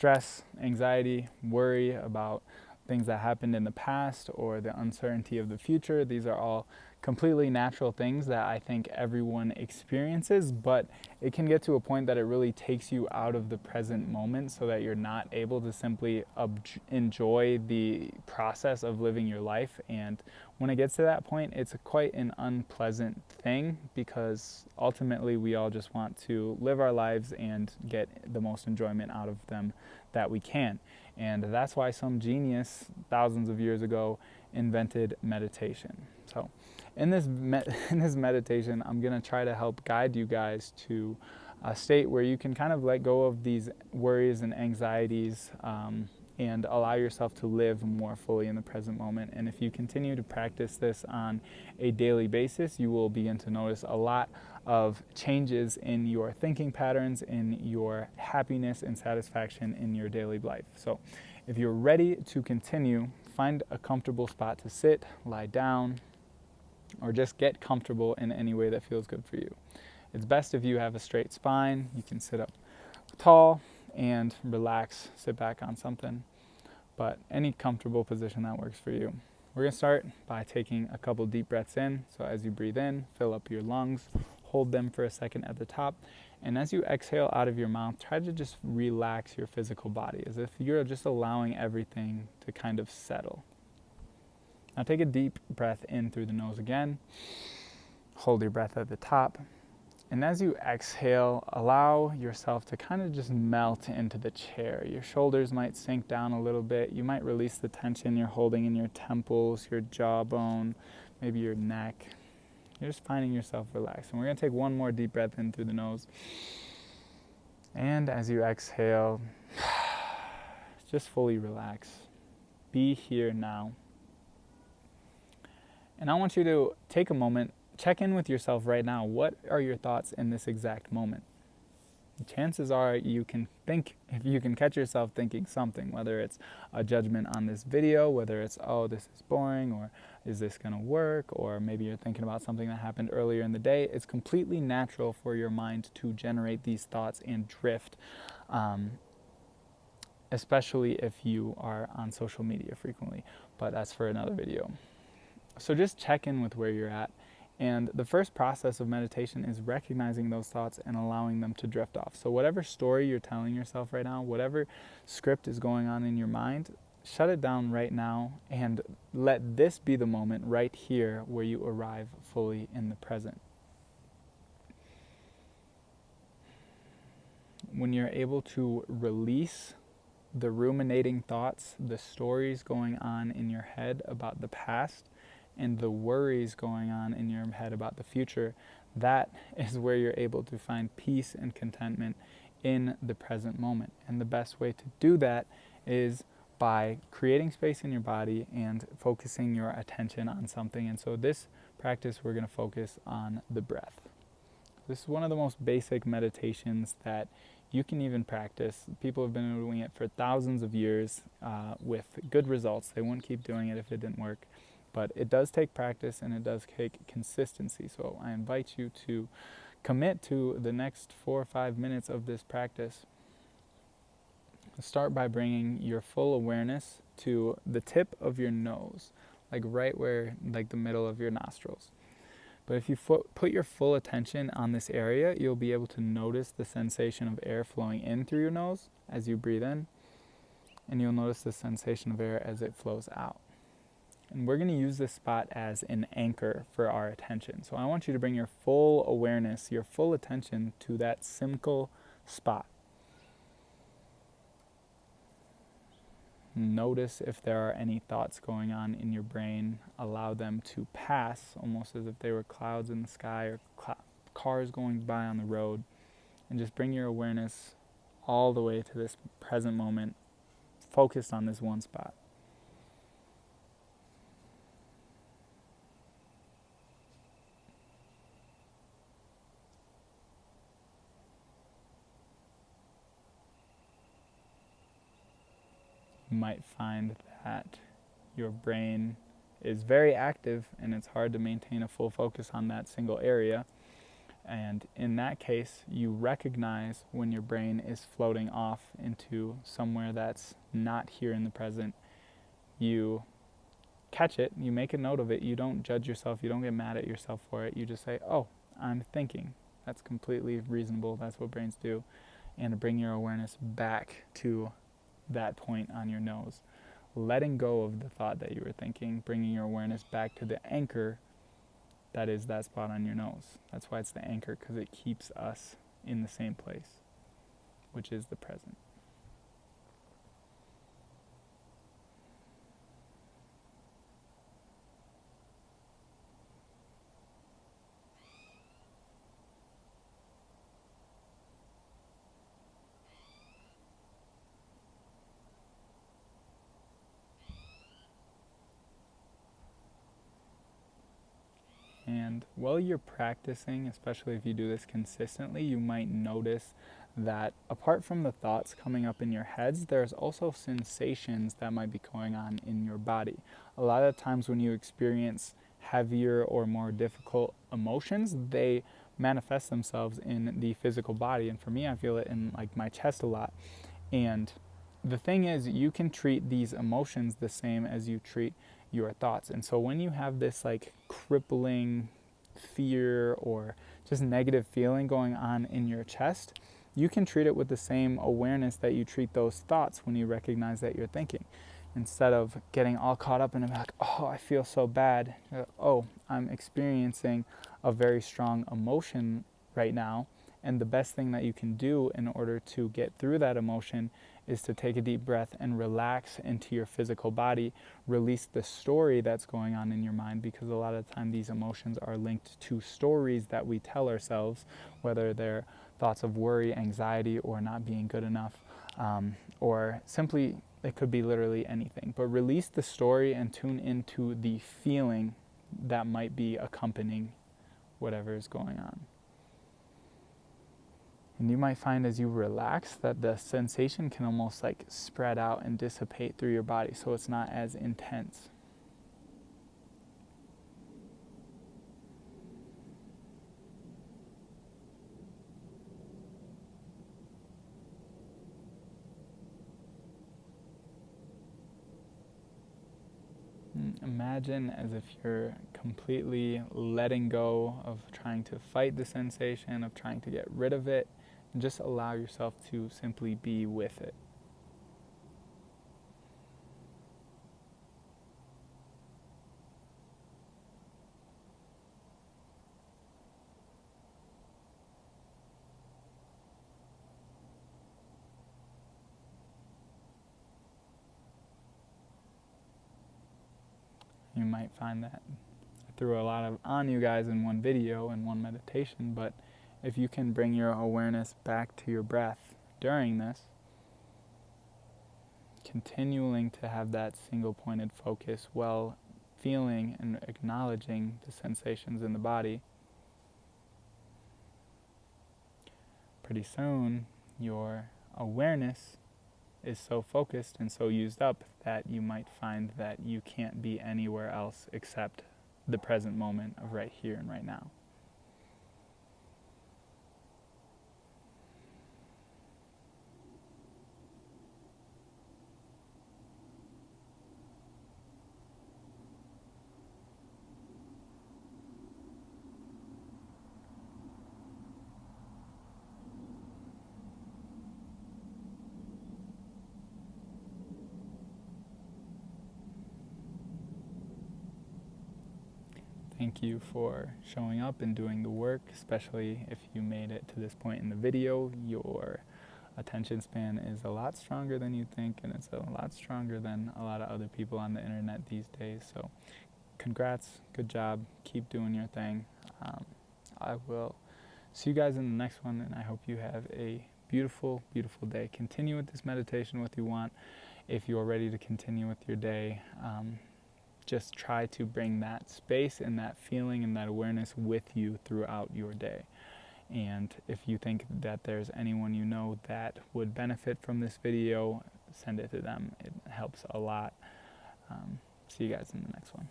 stress, anxiety, worry about things that happened in the past or the uncertainty of the future. These are all completely natural things that I think everyone experiences, but it can get to a point that it really takes you out of the present moment so that you're not able to simply enjoy the process of living your life. And when it gets to that point, it's quite an unpleasant thing, because ultimately we all just want to live our lives and get the most enjoyment out of them that we can. And that's why some genius thousands of years ago invented meditation. So in this meditation, I'm going to try to help guide you guys to a state where you can kind of let go of these worries and anxieties, and allow yourself to live more fully in the present moment. And if you continue to practice this on a daily basis, you will begin to notice a lot of changes in your thinking patterns, in your happiness and satisfaction in your daily life. So if you're ready to continue, find a comfortable spot to sit, lie down, or just get comfortable in any way that feels good for you. It's best if you have a straight spine. You can sit up tall and relax, sit back on something, but any comfortable position that works for you. We're going to start by taking a couple deep breaths in. So as you breathe in, fill up your lungs, hold them for a second at the top, and as you exhale out of your mouth, try to just relax your physical body as if you're just allowing everything to kind of settle. Now take a deep breath in through the nose again, hold your breath at the top, and as you exhale, allow yourself to kind of just melt into the chair. Your shoulders might sink down a little bit. You might release the tension you're holding in your temples, your jawbone, maybe your neck. You're just finding yourself relaxed. And we're going to take one more deep breath in through the nose. And as you exhale, just fully relax. Be here now. And I want you to take a moment, check in with yourself right now. What are your thoughts in this exact moment? Chances are you can think, if you can catch yourself thinking something, whether it's a judgment on this video, whether it's, oh, this is boring, or is this going to work, or maybe you're thinking about something that happened earlier in the day. It's completely natural for your mind to generate these thoughts and drift, especially if you are on social media frequently, but that's for another video. So just check in with where you're at. And the first process of meditation is recognizing those thoughts and allowing them to drift off. So whatever story you're telling yourself right now, whatever script is going on in your mind, shut it down right now and let this be the moment right here where you arrive fully in the present. When you're able to release the ruminating thoughts, the stories going on in your head about the past, and the worries going on in your head about the future, that is where you're able to find peace and contentment in the present moment. And the best way to do that is by creating space in your body and focusing your attention on something. And so this practice, we're going to focus on the breath. This is one of the most basic meditations that you can even practice. People have been doing it for thousands of years with good results. They wouldn't keep doing it if it didn't work. But it does take practice and it does take consistency. So I invite you to commit to the next 4 or 5 minutes of this practice. Start by bringing your full awareness to the tip of your nose, like right where, like the middle of your nostrils. But if you put your full attention on this area, you'll be able to notice the sensation of air flowing in through your nose as you breathe in, and you'll notice the sensation of air as it flows out. And we're going to use this spot as an anchor for our attention. So I want you to bring your full awareness, your full attention to that simple spot. Notice if there are any thoughts going on in your brain. Allow them to pass, almost as if they were clouds in the sky or cars going by on the road. And just bring your awareness all the way to this present moment, focused on this one spot. You might find that your brain is very active and it's hard to maintain a full focus on that single area. And in that case, you recognize when your brain is floating off into somewhere that's not here in the present. You catch it, you make a note of it, you don't judge yourself, you don't get mad at yourself for it, you just say, oh, I'm thinking. That's completely reasonable, that's what brains do. And to bring your awareness back to that point on your nose. Letting go of the thought that you were thinking, bringing your awareness back to the anchor that is that spot on your nose. That's why it's the anchor, because it keeps us in the same place, which is the present. And while you're practicing, especially if you do this consistently, you might notice that apart from the thoughts coming up in your heads, there's also sensations that might be going on in your body. A lot of times when you experience heavier or more difficult emotions, they manifest themselves in the physical body. And for me, I feel it in like my chest a lot. And the thing is, you can treat these emotions the same as you treat your thoughts. And so when you have this like crippling fear or just negative feeling going on in your chest, you can treat it with the same awareness that you treat those thoughts when you recognize that you're thinking. Instead of getting all caught up in it, like, oh, I feel so bad. Oh, I'm experiencing a very strong emotion right now. And the best thing that you can do in order to get through that emotion is to take a deep breath and relax into your physical body, release the story that's going on in your mind, because a lot of the time these emotions are linked to stories that we tell ourselves, whether they're thoughts of worry, anxiety, or not being good enough, or simply it could be literally anything. But release the story and tune into the feeling that might be accompanying whatever is going on. And you might find as you relax that the sensation can almost like spread out and dissipate through your body, so it's not as intense. Imagine as if you're completely letting go of trying to fight the sensation, of trying to get rid of it, and just allow yourself to simply be with it. You might find that I threw a lot on you guys in one video and one meditation, but if you can bring your awareness back to your breath during this, continuing to have that single pointed focus while feeling and acknowledging the sensations in the body, pretty soon your awareness is so focused and so used up that you might find that you can't be anywhere else except the present moment of right here and right now. Thank you for showing up and doing the work, especially if you made it to this point in the video. Your attention span is a lot stronger than you think, and it's a lot stronger than a lot of other people on the internet these days. So congrats, good job, keep doing your thing. I will see you guys in the next one, and I hope you have a beautiful, beautiful day. Continue with this meditation if you want. If you're ready to continue with your day, just try to bring that space and that feeling and that awareness with you throughout your day. And if you think that there's anyone you know that would benefit from this video, send it to them. It helps a lot. See you guys in the next one.